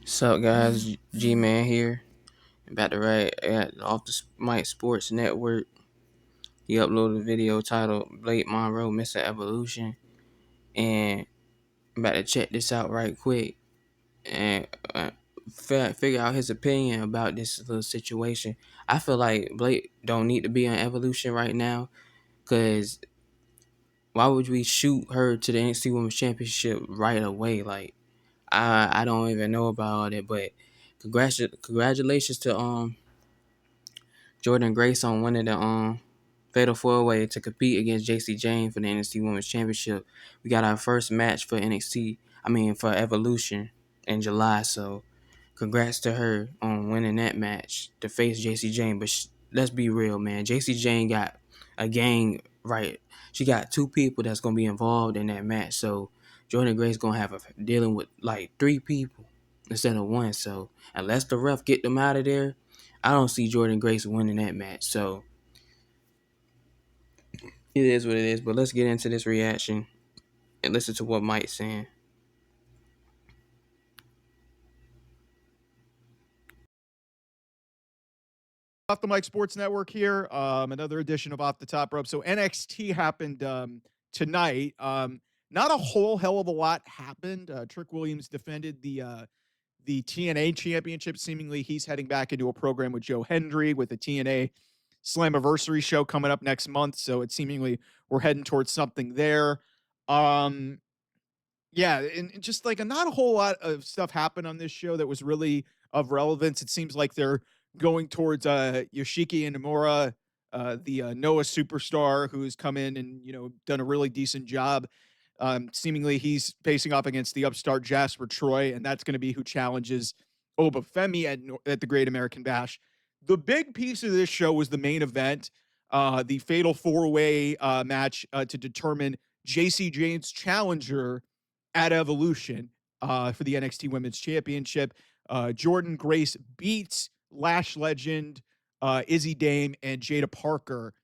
What's up, guys? G-Man here. About to write at off the Mike Sports Network. He uploaded a video titled Blake Monroe Mr. Evolution. And I'm about to check this out right quick and figure out his opinion about this little situation. I feel like Blake don't need to be on Evolution right now because why would we shoot her to the NXT Women's Championship right away? Like, I don't even know about all that, but congratulations to Jordan Grace on winning the Fatal 4-Way to compete against JC Jane for the NXT Women's Championship. We got our first match for for Evolution in July. So congrats to her on winning that match to face JC Jane. But let's be real, man. JC Jane got a gang, right? She got two people that's going to be involved in that match. So Jordan Grace going to have dealing with like three people instead of one. So unless the ref get them out of there, I don't see Jordan Grace winning that match. So it is what it is. But let's get into this reaction and listen to what Mike's saying. Off the Mike Sports Network here. Another edition of Off the Top Rope. So NXT happened tonight. Not a whole hell of a lot happened. Trick Williams defended the TNA championship. Seemingly, he's heading back into a program with Joe Hendry with the TNA Slammiversary show coming up next month. So it's seemingly we're heading towards something there. Yeah, and just like not a whole lot of stuff happened on this show that was really of relevance. It seems like they're going towards Yoshiki and Nomura, the Noah superstar who's come in and done a really decent job. Seemingly he's facing off against the upstart Jasper Troy, and that's going to be who challenges Obafemi at the Great American Bash. The big piece of this show was the main event, the Fatal 4-Way match to determine JC Jane's challenger at Evolution for the NXT Women's Championship. Jordan Grace beats Lash legend Izzy Dame and Jada Parker.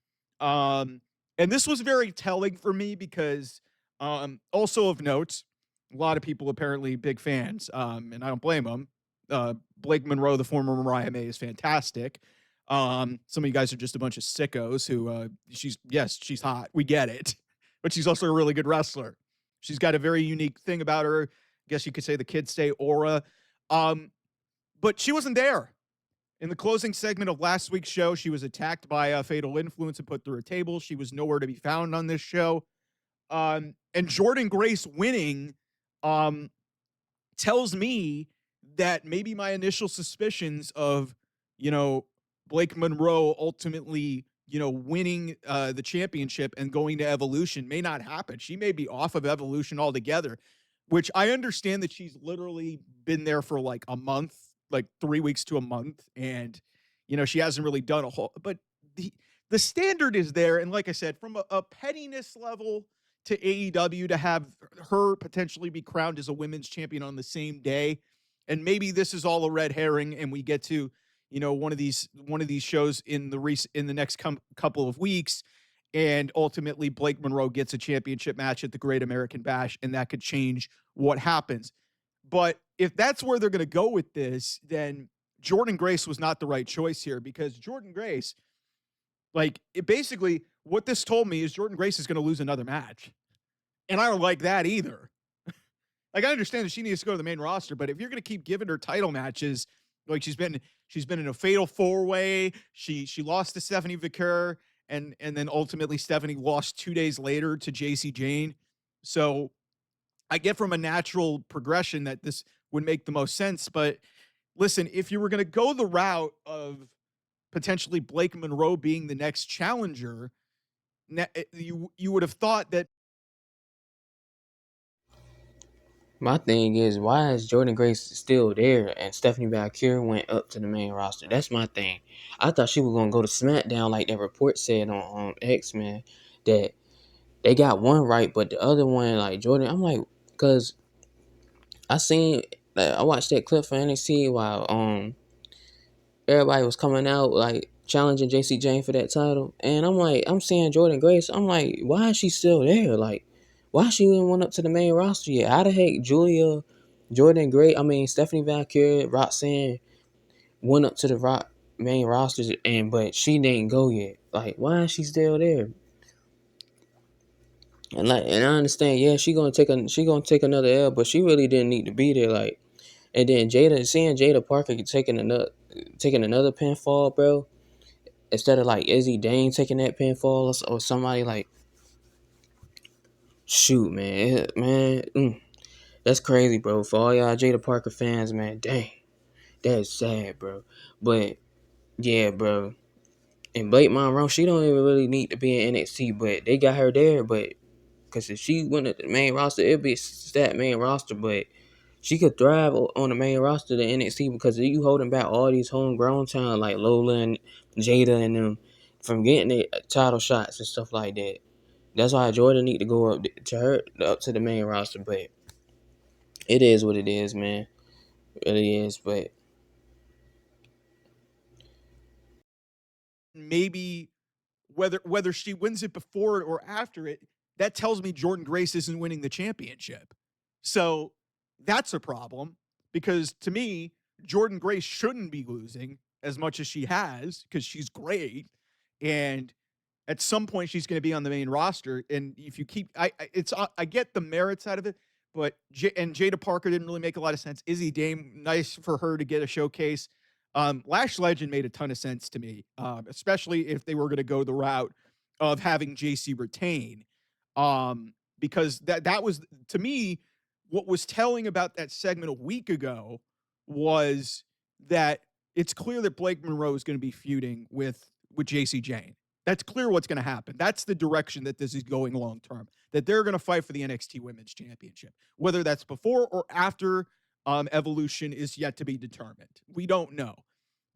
And this was very telling for me because also of note, a lot of people apparently big fans, and I don't blame them. Blake Monroe, the former Mariah May, is fantastic. Some of you guys are just a bunch of sickos who she's hot. We get it. But she's also a really good wrestler. She's got a very unique thing about her. I guess you could say the kids say aura. But she wasn't there. In the closing segment of last week's show, she was attacked by a fatal influence and put through a table. She was nowhere to be found on this show. And Jordan Grace winning tells me that maybe my initial suspicions of, Blake Monroe ultimately, winning the championship and going to Evolution may not happen. She may be off of Evolution altogether, which I understand that she's literally been there for like a month, like 3 weeks to a month. And, she hasn't really done a whole, but the standard is there. And like I said, from a pettiness level to AEW to have her potentially be crowned as a women's champion on the same day. And maybe this is all a red herring and we get to, one of these shows in the next couple of weeks. And ultimately Blake Monroe gets a championship match at the Great American Bash, and that could change what happens. But if that's where they're going to go with this, then Jordan Grace was not the right choice here, because Jordan Grace, basically what this told me is Jordan Grace is going to lose another match. And I don't like that either. Like, I understand that she needs to go to the main roster, but if you're going to keep giving her title matches, like she's been in a fatal 4-way, she lost to Stephanie Vicker, and then ultimately Stephanie lost 2 days later to JC Jane. So I get from a natural progression that this would make the most sense. But listen, if you were going to go the route of potentially Blake Monroe being the next challenger, you would have thought that. My thing is, why is Jordan Grace still there and Stephanie Valkyrie went up to the main roster? That's my thing. I thought she was gonna go to SmackDown like that report said on X-Men, that they got one right, but the other one, like Jordan, I'm like, cause I watched that clip for NXT while everybody was coming out like challenging JC Jane for that title, and I'm like, I'm seeing Jordan Grace, I'm like, why is she still there? Like, why she didn't went up to the main roster yet? How the heck Julia Jordan Gray, I mean Stephanie Valkyrie, Roxanne went up to the Rock main rosters, and but she didn't go yet. Like, why is she still there? And I understand, yeah, she gonna take another L, but she really didn't need to be there. Like, and then seeing Jada Parker taking another pinfall, bro, instead of like Izzy Dane taking that pinfall, or somebody like, shoot, man, that's crazy, bro. For all y'all Jada Parker fans, man, dang, that's sad, bro. But yeah, bro. And Blake Monroe, she don't even really need to be in NXT, but they got her there. But because if she went at the main roster, it'd be that main roster. But she could thrive on the main roster to NXT because you holding back all these homegrown talent like Lola and Jada and them from getting their title shots and stuff like that. That's why Jordan need to go up to the main roster. But it is what it is, man. It really is. But Maybe whether she wins it before it or after it, that tells me Jordan Grace isn't winning the championship. So that's a problem because to me, Jordan Grace shouldn't be losing as much as she has because she's great. And at some point she's going to be on the main roster. And if you keep, I get the merit side of it, but and Jada Parker didn't really make a lot of sense. Izzy Dame, nice for her to get a showcase. Lash Legend made a ton of sense to me, especially if they were going to go the route of having JC retain, because that was to me what was telling about that segment a week ago was that it's clear that Blake Monroe is going to be feuding with JC Jane. That's clear what's going to happen. That's the direction that this is going long term. That they're going to fight for the NXT Women's Championship, whether that's before or after Evolution is yet to be determined. We don't know.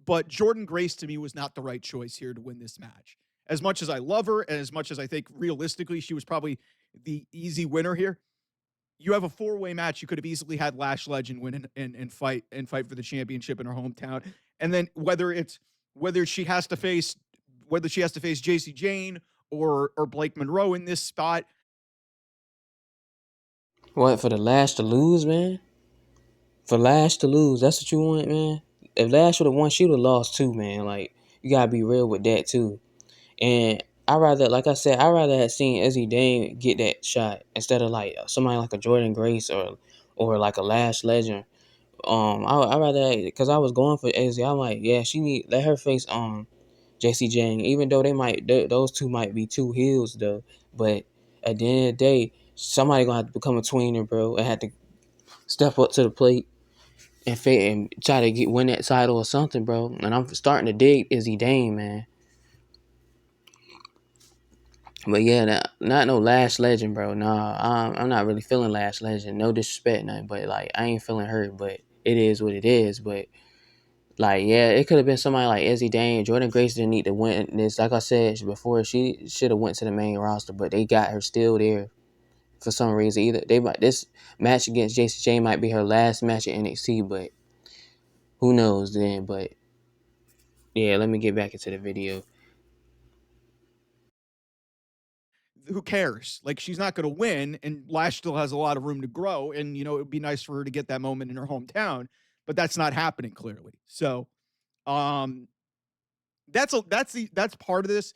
But Jordan Grace to me was not the right choice here to win this match. As much as I love her and as much as I think realistically she was probably the easy winner here, you have a four-way match. You could have easily had Lash Legend win and fight for the championship in her hometown. And then whether she has to face JC Jane or Blake Monroe in this spot. what, for the Lash to lose, man? For Lash to lose, that's what you want, man? If Lash would have won, she would have lost too, man. Like, you gotta be real with that too. And like I said, I rather have seen Izzy Dane get that shot instead of like somebody like a Jordan Grace or like a Lash Legend. I rather, because I was going for Izzy. I'm like, yeah, she need let her face JC Jane, even though those two might be two heels though. But at the end of the day, somebody gonna have to become a tweener, bro, and have to step up to the plate and try to win that title or something, bro. And I'm starting to dig Izzy Dane, man. But yeah, not no Lash Legend, bro. Nah, I'm not really feeling Lash Legend. No disrespect, nothing, but like I ain't feeling her. But it is what it is. But like, yeah, it could have been somebody like Izzy Dane. Jordan Grace didn't need to win this. Like I said before, she should have went to the main roster, but they got her still there for some reason. Either this match against Jason Jane might be her last match at NXT, but who knows then? But yeah, let me get back into the video. Who cares? Like she's not going to win, and Lash still has a lot of room to grow. And it would be nice for her to get that moment in her hometown, but that's not happening clearly. So, um, that's part of this.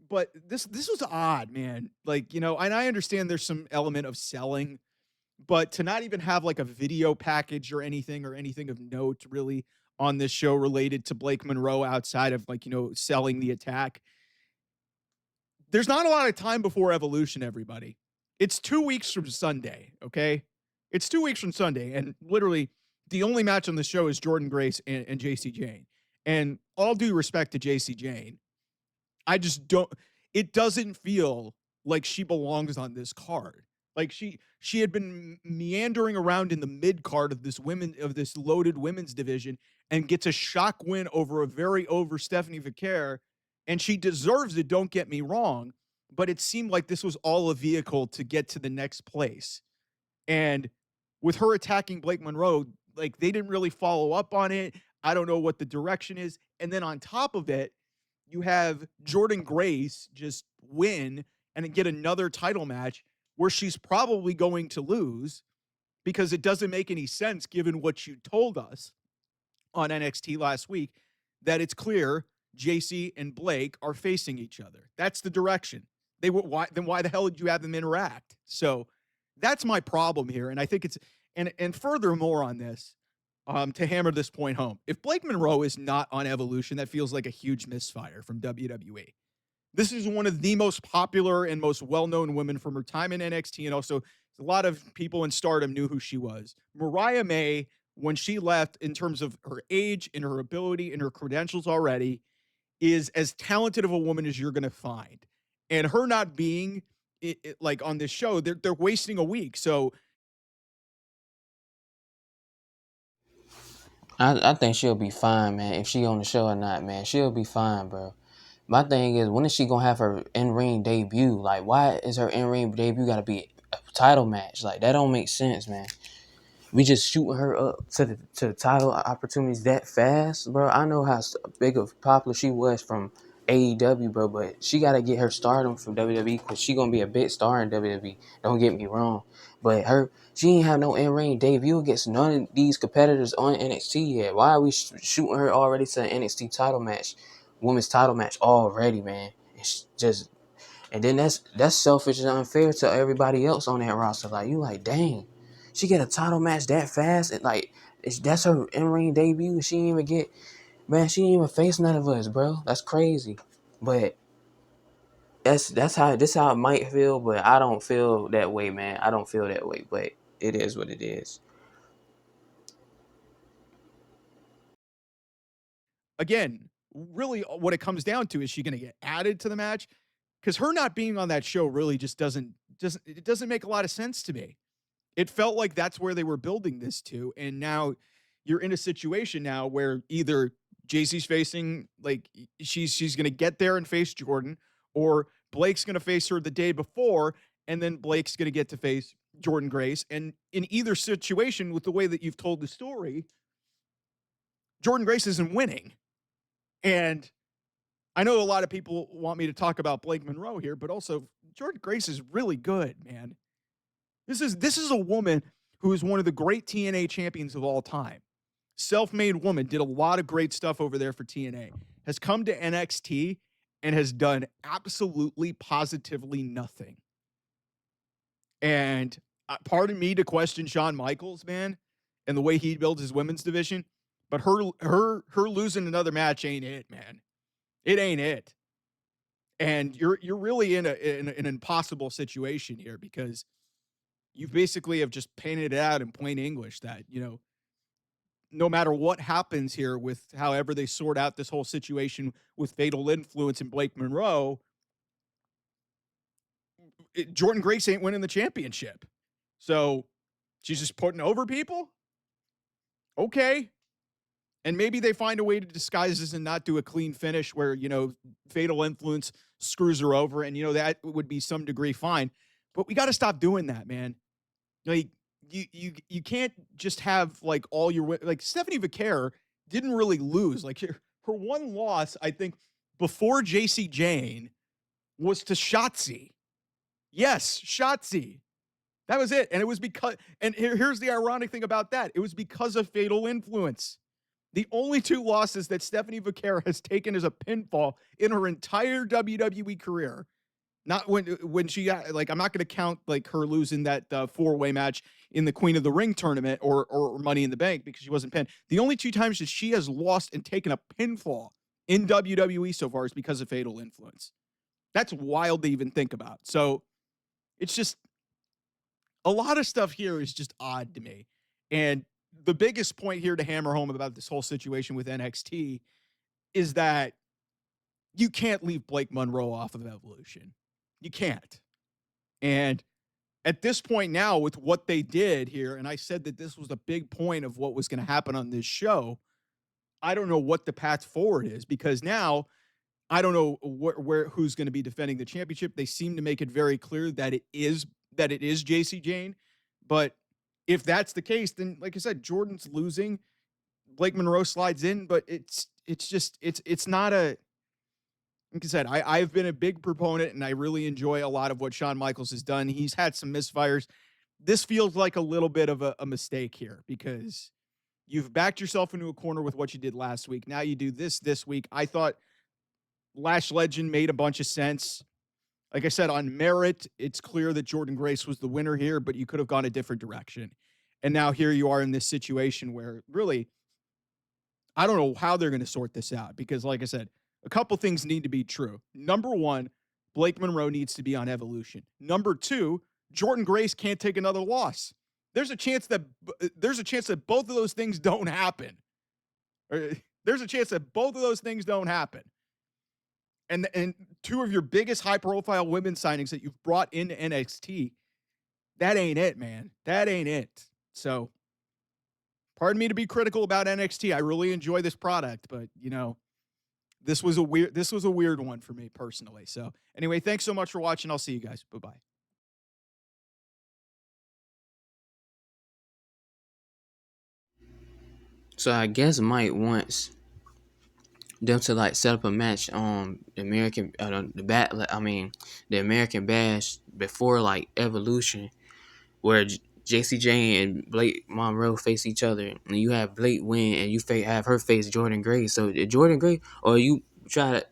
But this was odd, man. Like and I understand there's some element of selling, but to not even have like a video package or anything of note really on this show related to Blake Monroe outside of like selling the attack. There's not a lot of time before Evolution, everybody. It's 2 weeks from Sunday, okay? It's 2 weeks from Sunday, and literally the only match on the show is Jordan Grace and JC Jane. And all due respect to JC Jane, I just don't. It doesn't feel like she belongs on this card. Like she had been meandering around in the mid card of this loaded women's division and gets a shock win over a very over Stephanie Vicaire, and she deserves it. Don't get me wrong, but it seemed like this was all a vehicle to get to the next place. And with her attacking Blake Monroe, like they didn't really follow up on it. I don't know what the direction is. And then on top of it, you have Jordan Grace just win and get another title match where she's probably going to lose. because it doesn't make any sense given what you told us on NXT last week that it's clear JC and Blake are facing each other. That's the direction. They were why the hell did you have them interact? So that's my problem here. And I think it's and furthermore on this, to hammer this point home, if Blake Monroe is not on Evolution, that feels like a huge misfire from WWE. This is one of the most popular and most well-known women from her time in NXT, and also a lot of people in Stardom knew who she was. Mariah May, when she left, in terms of her age and her ability and her credentials already, is as talented of a woman as you're going to find. And her not being like on this show, they're wasting a week. So I think she'll be fine, man. If she on the show or not, man, she'll be fine, bro. My thing is, when is she gonna have her in ring debut? Like, why is her in ring debut gotta be a title match? Like, that don't make sense, man. We just shooting her up to the title opportunities that fast, bro. I know how big of popular she was from AEW, bro, but she gotta get her stardom from WWE because she gonna be a big star in WWE. Don't get me wrong, but she ain't have no in ring debut against none of these competitors on NXT yet. Why are we shooting her already to an NXT title match, women's title match already, man? It's just and then that's selfish and unfair to everybody else on that roster. Like you, like dang, she get a title match that fast, and like that's her in ring debut. And she didn't even get man. She didn't even face none of us, bro. That's crazy. But that's how this how it might feel. But I don't feel that way, man. I don't feel that way. But it is what it is. again, really what it comes down to is she going to get added to the match? Because her not being on that show really just doesn't make a lot of sense to me. It felt like that's where they were building this to, and now you're in a situation now where either JC's facing like she's going to get there and face Jordan, or Blake's going to face her the day before, and then Blake's going to get to face Jordan Grace. And in either situation, with the way that you've told the story, Jordan Grace isn't winning. And I know a lot of people want me to talk about Blake Monroe here, but also Jordan Grace is really good, man. This is a woman who is one of the great TNA champions of all time. Self-made woman, did a lot of great stuff over there for TNA. Has come to NXT and has done absolutely positively nothing. And pardon me to question Shawn Michaels, man, and the way he builds his women's division, but her losing another match ain't it, man. It ain't it. And you're really in an impossible situation here because you basically have just painted it out in plain English that, no matter what happens here with however they sort out this whole situation with Fatal Influence and Blake Monroe, Jordan Grace ain't winning the championship. So she's just putting over people? Okay. And maybe they find a way to disguise this and not do a clean finish where, Fatal Influence screws her over. And, that would be some degree fine. But we got to stop doing that, man. Like you can't just have like all your like Stephanie Vaquer didn't really lose. Like her one loss, I think, before JC Jane was to Shotzi. Yes, Shotzi. That was it. And it was because and here's the ironic thing about that. It was because of Fatal Influence. The only two losses that Stephanie Vaquer has taken as a pinfall in her entire WWE career. Not when she got like I'm not going to count like her losing that four-way match in the Queen of the Ring tournament or Money in the Bank because she wasn't pinned. The only two times that she has lost and taken a pinfall in WWE so far is because of Fatal Influence. That's wild to even think about. So it's just a lot of stuff here is just odd to me. And the biggest point here to hammer home about this whole situation with NXT is that you can't leave Blake Monroe off of Evolution. You can't. And at this point now, with what they did here, and I said that this was a big point of what was going to happen on this show, I don't know what the path forward is because now I don't know where who's going to be defending the championship. They seem to make it very clear that it is JC Jane, but if that's the case, then like I said, Jordan's losing. Blake Monroe slides in, but it's not a like I said, I've been a big proponent and I really enjoy a lot of what Shawn Michaels has done. He's had some misfires. this feels like a little bit of a mistake here because you've backed yourself into a corner with what you did last week. Now you do this week. I thought Lash Legend made a bunch of sense. Like I said, on merit, it's clear that Jordan Grace was the winner here, but you could have gone a different direction. And now here you are in this situation where really, I don't know how they're going to sort this out because, like I said, a couple things need to be true. Number one, Blake Monroe needs to be on Evolution. Number two, Jordan Grace can't take another loss. There's a chance that both of those things don't happen. There's a chance that both of those things don't happen. And two of your biggest high profile women signings that you've brought into NXT, that ain't it, man. That ain't it. So, pardon me to be critical about NXT. I really enjoy this product, but this was a weird one for me personally. So, anyway, thanks so much for watching. I'll see you guys. Bye-bye. So I guess Mike wants them to like set up a match on the American the bat. I mean, the American Bash before like Evolution, where JCJ and Blake Monroe face each other, and you have Blake win, and you have her face Jordan Grace. So Jordan Grace, try to,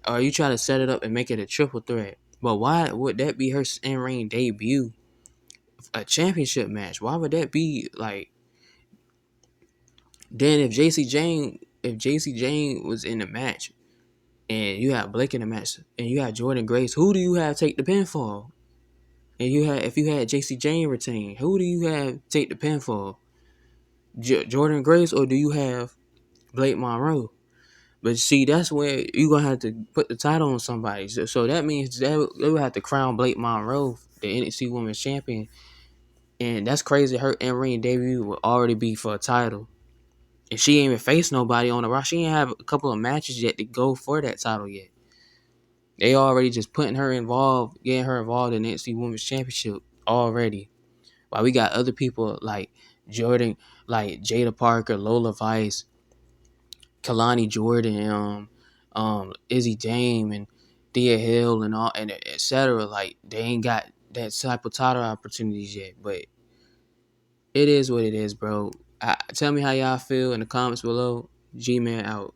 or you try to set it up and make it a triple threat. But why would that be her in ring debut? A championship match. Why would that be like? Then if JC Jane was in the match and you have Blake in the match and you have Jordan Grace, who do you have take the pinfall? And if you had JC Jane retain, who do you have take the pinfall? Jordan Grace, or do you have Blake Monroe? But see, that's where you're gonna have to put the title on somebody. So that means they would have to crown Blake Monroe the NXT Women's Champion, and that's crazy. Her in-ring debut would already be for a title, and she ain't even faced nobody on the roster. She ain't have a couple of matches yet to go for that title yet. They already just putting her involved, getting her involved in the NXT Women's Championship already. While we got other people like Jordan, like Jada Parker, Lola Vice, Kalani Jordan, Izzy Dame, and Thea Hill, and all, and etc. Like they ain't got that type of title opportunities yet. But it is what it is, bro. Tell me how y'all feel in the comments below. G-Man out.